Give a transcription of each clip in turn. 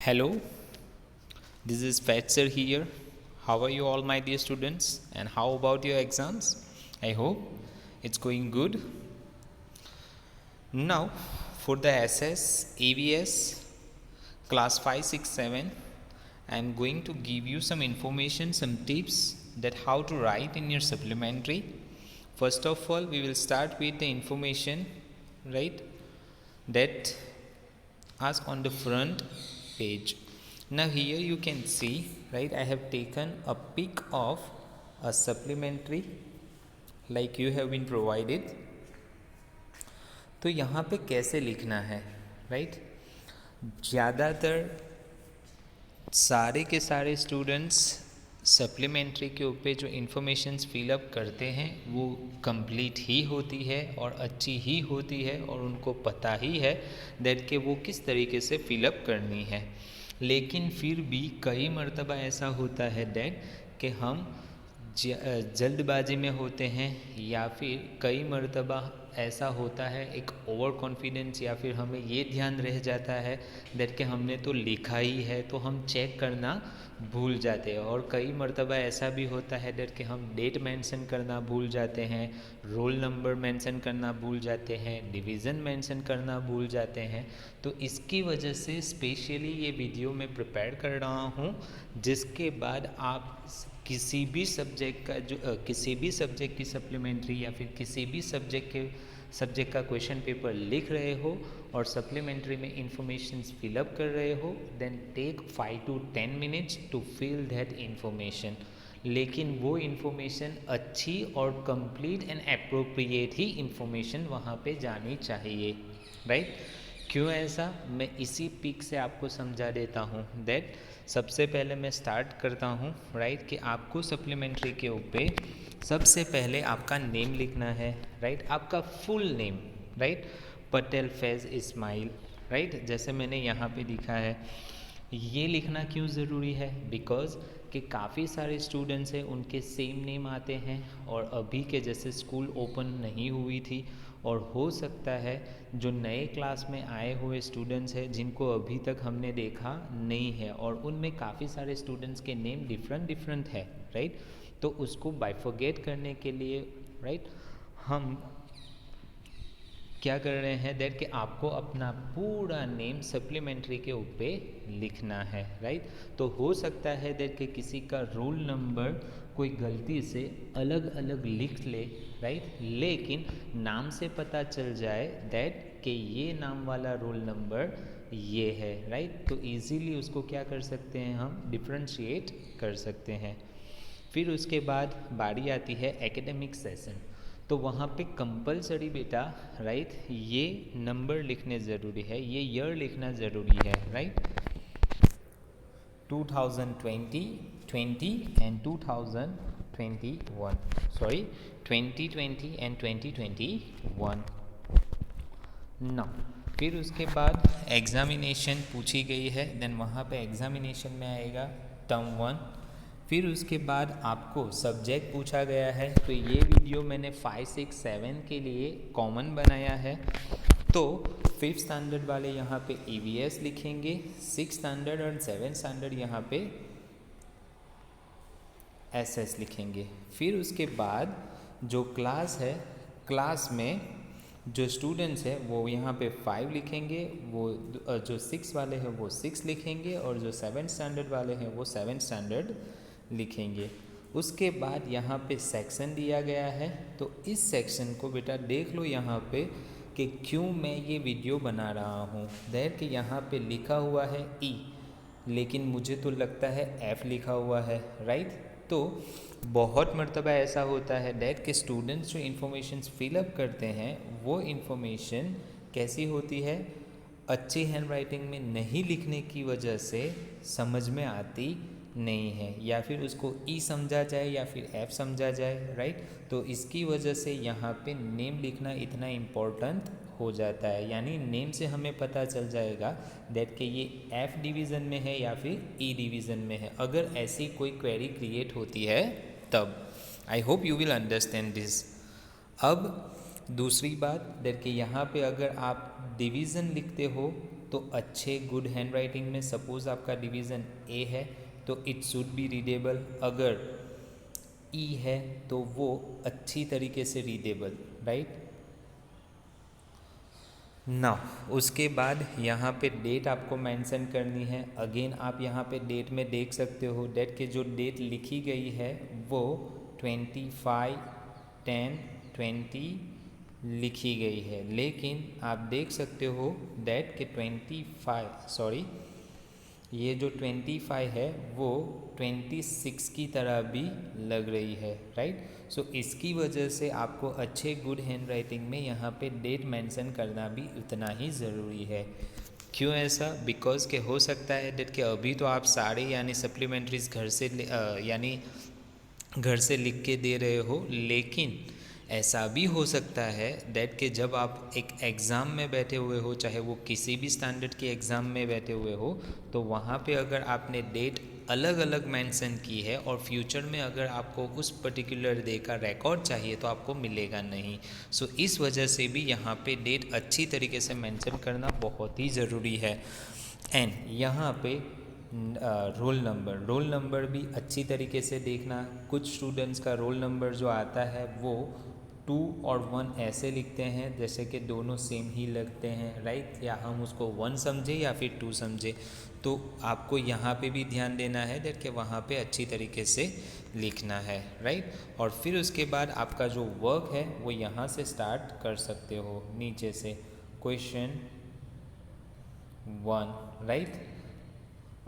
Hello, this is Fetzer here. How are you all, my dear students? And how about your exams? I hope it's going good. Now, for the SS, AVS, class 5, 6, 7, I'm going to give you some information, some tips that how to write in your supplementary. First of all, we will start with the information, right? That ask on the front page. Now here you can see, right, I have taken a pic of a supplementary like you have been provided. तो यहाँ पे कैसे लिखना है, right? ज़्यादातर सारे के सारे स्टूडेंट्स सप्लीमेंट्री के ऊपर जो इन्फॉर्मेशंस फिलअप करते हैं वो कंप्लीट ही होती है और अच्छी ही होती है और उनको पता ही है दैट कि वो किस तरीके से फिलअप करनी है। लेकिन फिर भी कई मर्तबा ऐसा होता है दैट कि हम जल्दबाजी में होते हैं या फिर कई मर्तबा ऐसा होता है एक ओवर कॉन्फिडेंस या फिर हमें ये ध्यान रह जाता है दैट कि हमने तो लिखा ही है तो हम चेक करना भूल जाते हैं। और कई मर्तबा ऐसा भी होता है दैट कि हम डेट मेंशन करना भूल जाते हैं, रोल नंबर मेंशन करना भूल जाते हैं, डिवीज़न मेंशन करना भूल जाते हैं। तो इसकी वजह से स्पेशली ये वीडियो मैं प्रिपेयर कर रहा हूँ जिसके बाद आप किसी भी सब्जेक्ट का किसी भी सब्जेक्ट की सप्लीमेंट्री या फिर किसी भी सब्जेक्ट का क्वेश्चन पेपर लिख रहे हो और सप्लीमेंट्री में इंफॉर्मेशन फिलअप कर रहे हो, then take 5 to 10 minutes to fill that information. लेकिन वो इन्फॉर्मेशन अच्छी और कंप्लीट एंड अप्रोप्रिएट ही इन्फॉर्मेशन वहाँ पे जानी चाहिए, राइट? क्यों ऐसा, मैं इसी पिक से आपको समझा देता हूँ दैट सबसे पहले मैं स्टार्ट करता हूँ, राइट, कि आपको सप्लीमेंट्री के ऊपर सबसे पहले आपका नेम लिखना है, राइट, आपका फुल नेम, राइट, पटेल फैज़ इस्माइल, राइट, जैसे मैंने यहाँ पे लिखा है। ये लिखना क्यों ज़रूरी है? बिकॉज़ कि काफ़ी सारे स्टूडेंट्स हैं उनके सेम नेम आते हैं और अभी के जैसे स्कूल ओपन नहीं हुई थी और हो सकता है जो नए क्लास में आए हुए स्टूडेंट्स हैं जिनको अभी तक हमने देखा नहीं है और उनमें काफ़ी सारे स्टूडेंट्स के नेम डिफरेंट है, राइट? तो उसको बाइफरगेट करने के लिए, राइट, हम क्या कर रहे हैं दैट कि आपको अपना पूरा नेम सप्लीमेंट्री के ऊपर लिखना है, राइट? तो हो सकता है दैट कि किसी का रोल नंबर कोई गलती से अलग अलग लिख ले, राइट, लेकिन नाम से पता चल जाए दैट कि ये नाम वाला रोल नंबर ये है, राइट? तो इजीली उसको क्या कर सकते हैं, हम डिफ्रेंशिएट कर सकते हैं। फिर उसके बाद बारी आती है एकेडमिक सेशन। तो वहाँ पे कंपलसरी बेटा, राइट, ये नंबर लिखने ज़रूरी है, ये ईयर लिखना ज़रूरी है, राइट? 2020, 20 एंड 2021, सॉरी 2020 एंड 2021 ना। फिर उसके बाद एग्ज़ामिनेशन पूछी गई है, देन वहाँ पे एग्ज़ामिनेशन में आएगा टर्म 1। फिर उसके बाद आपको सब्जेक्ट पूछा गया है, तो ये वीडियो मैंने 5, 6, 7 के लिए कॉमन बनाया है। तो 5th स्टैंडर्ड वाले यहाँ पे EVS लिखेंगे, 6th स्टैंडर्ड और 7th स्टैंडर्ड यहाँ पे SS लिखेंगे। फिर उसके बाद जो क्लास है, क्लास में जो स्टूडेंट्स है वो यहाँ पे 5 लिखेंगे, वो जो 6 वाले हैं वो 6 लिखेंगे और जो 7th स्टैंडर्ड वाले हैं वो 7th स्टैंडर्ड लिखेंगे। उसके बाद यहाँ पे सेक्शन दिया गया है, तो इस सेक्शन को बेटा देख लो यहाँ पे कि क्यों मैं ये वीडियो बना रहा हूँ। दैट कि यहाँ पे लिखा हुआ है E, लेकिन मुझे तो लगता है F लिखा हुआ है, राइट? तो बहुत मर्तबा ऐसा होता है दैट कि स्टूडेंट्स जो इन्फॉर्मेशन फिलअप करते हैं वो इन्फॉर्मेशन कैसी होती है, अच्छी हैंड राइटिंग में नहीं लिखने की वजह से समझ में आती नहीं है, या फिर उसको ई समझा जाए या फिर एफ समझा जाए, राइट? तो इसकी वजह से यहाँ पे नेम लिखना इतना इम्पोर्टेंट हो जाता है, यानी नेम से हमें पता चल जाएगा दैट कि ये एफ डिवीज़न में है या फिर ई डिवीज़न में है, अगर ऐसी कोई क्वेरी क्रिएट होती है तब। I hope you will understand this. अब दूसरी बात दैट कि यहाँ पे अगर आप डिवीज़न लिखते हो तो अच्छे गुड हैंड राइटिंग में सपोज आपका डिवीज़न ए है तो इट शुड बी रीडेबल, अगर ई है तो वो अच्छी तरीके से रीडेबल, राइट ना। उसके बाद यहाँ पे डेट आपको मेंशन करनी है। अगेन आप यहाँ पे डेट में देख सकते हो, डेट के जो डेट लिखी गई है वो 25/10/20 लिखी गई है, लेकिन आप देख सकते हो डेट के 25 ये जो 25 है वो 26 की तरह भी लग रही है, राइट। सो इसकी वजह से आपको अच्छे गुड हैंड राइटिंग में यहाँ पे डेट मेंशन करना भी उतना ही ज़रूरी है। क्यों ऐसा? बिकॉज के हो सकता है डेट के अभी तो आप सारे यानी सप्लीमेंट्रीज यानी घर से लिख के दे रहे हो, लेकिन ऐसा भी हो सकता है दैट कि जब आप एक एग्ज़ाम में बैठे हुए हो, चाहे वो किसी भी स्टैंडर्ड के एग्ज़ाम में बैठे हुए हो, तो वहाँ पे अगर आपने डेट अलग अलग मेंशन की है और फ्यूचर में अगर आपको उस पर्टिकुलर डे का रिकॉर्ड चाहिए तो आपको मिलेगा नहीं। सो इस वजह से भी यहाँ पे डेट अच्छी तरीके से मेंशन करना बहुत ही ज़रूरी है। एंड यहाँ पे रोल नंबर भी अच्छी तरीके से देखना। कुछ स्टूडेंट्स का रोल नंबर जो आता है वो 2 और 1 ऐसे लिखते हैं जैसे कि दोनों सेम ही लगते हैं, राइट, या हम उसको 1 समझे या फिर 2 समझे। तो आपको यहाँ पे भी ध्यान देना है दैट कि वहाँ पे अच्छी तरीके से लिखना है, राइट। और फिर उसके बाद आपका जो वर्क है वो यहाँ से स्टार्ट कर सकते हो, नीचे से क्वेश्चन 1, राइट।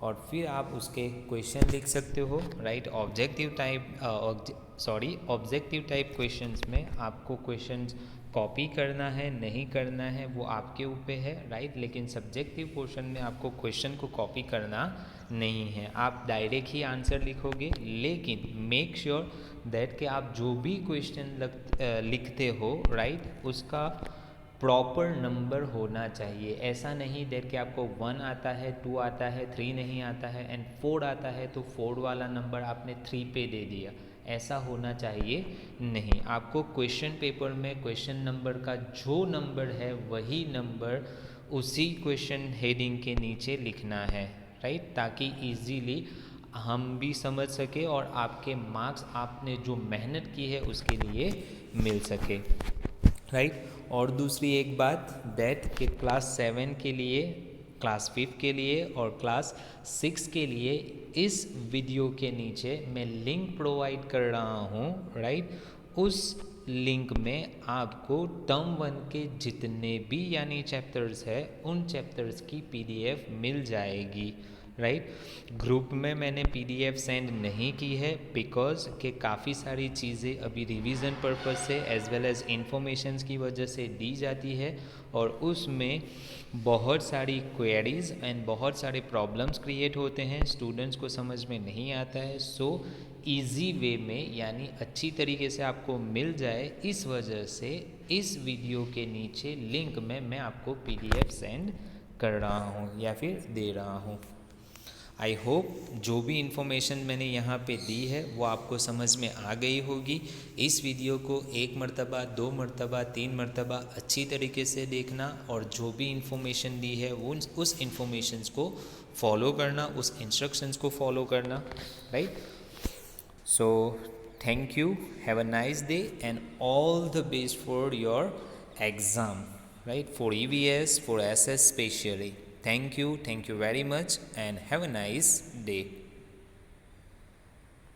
और फिर आप उसके क्वेश्चन लिख सकते हो, राइट। ऑब्जेक्टिव टाइप क्वेश्चंस में आपको क्वेश्चंस कॉपी करना है नहीं करना है वो आपके ऊपर है, राइट। लेकिन सब्जेक्टिव पोर्शन में आपको क्वेश्चन को कॉपी करना नहीं है, आप डायरेक्ट ही आंसर लिखोगे। लेकिन मेक श्योर दैट कि आप जो भी क्वेश्चन लिखते हो, राइट, उसका प्रॉपर नंबर होना चाहिए। ऐसा नहीं देर कि आपको 1 आता है, 2 आता है, 3 नहीं आता है एंड 4 आता है तो 4 वाला नंबर आपने 3 पे दे दिया, ऐसा होना चाहिए नहीं। आपको क्वेश्चन पेपर में क्वेश्चन नंबर का जो नंबर है वही नंबर उसी क्वेश्चन हेडिंग के नीचे लिखना है, राइट, ताकि इजीली हम भी समझ सके और आपके मार्क्स आपने जो मेहनत की है उसके लिए मिल सके, राइट। और दूसरी एक बात दैट कि क्लास 7 के लिए, क्लास 5 के लिए और क्लास 6 के लिए इस वीडियो के नीचे मैं लिंक प्रोवाइड कर रहा हूँ, राइट। उस लिंक में आपको टर्म 1 के जितने भी यानी चैप्टर्स है उन चैप्टर्स की पीडीएफ मिल जाएगी, राइट। ग्रुप में मैंने पीडीएफ सेंड नहीं की है बिकॉज के काफ़ी सारी चीज़ें अभी रिवीजन पर्पस से एज वेल एज इंफॉर्मेशंस की वजह से दी जाती है और उसमें बहुत सारी क्वेरीज एंड बहुत सारे प्रॉब्लम्स क्रिएट होते हैं, स्टूडेंट्स को समझ में नहीं आता है। सो इजी वे में यानी अच्छी तरीके से आपको मिल जाए, इस वजह से इस वीडियो के नीचे लिंक में मैं आपको पीडीएफ सेंड कर रहा हूँ या फिर दे रहा हूँ। आई होप जो भी इन्फॉर्मेशन मैंने यहाँ पे दी है वो आपको समझ में आ गई होगी। इस वीडियो को 1 मरतबा, 2 मरतबा, 3 मरतबा अच्छी तरीके से देखना और जो भी इन्फॉर्मेशन दी है उस इन्फॉर्मेशंस को फॉलो करना, उस इंस्ट्रक्शंस को फॉलो करना, right. So thank you, have a nice day and all the best for your exam, right, for EVS, for SS specially. Thank you very much and have a nice day.